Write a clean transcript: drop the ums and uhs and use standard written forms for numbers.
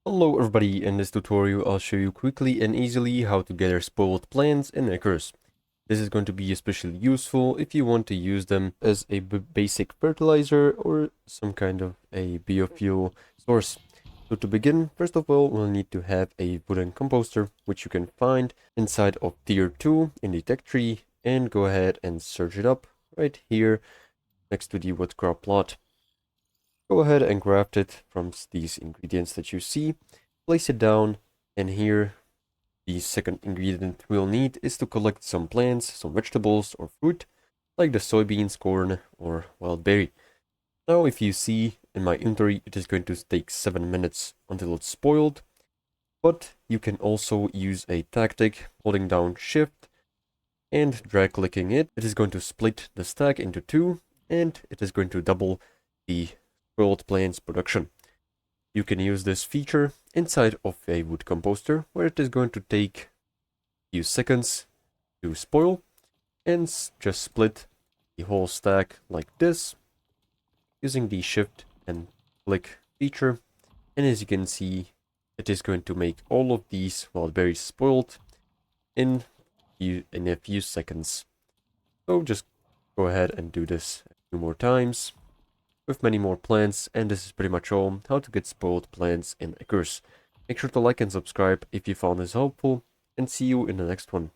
Hello everybody, in this tutorial I'll show you quickly and easily how to gather spoiled plants in Icarus. This is going to be especially useful if you want to use them as a basic fertilizer or some kind of a biofuel source. So to begin, first of all, we'll need to have a wooden composter, which you can find inside of tier 2 in the tech tree, and go ahead and search it up right here next to the wood crop plot. Go ahead and craft it from these ingredients that you see, place it down, and here the second ingredient we'll need is to collect some plants, some vegetables or fruit, like the soybeans, corn, or wild berry. Now if you see in my inventory, it is going to take 7 minutes until it's spoiled, but you can also use a tactic, holding down shift and drag clicking it. It is going to split the stack into two, and it is going to double the spoiled plants production. You can use this feature inside of a wood composter, where it is going to take a few seconds to spoil, and just split the whole stack like this using the shift and click feature. And as you can see, it is going to make all of these wild berries spoiled in a few seconds. So just go ahead and do this a few more times with many more plants, and this is pretty much all how to get spoiled plants in Icarus. Make sure to like and subscribe if you found this helpful, and see you in the next one.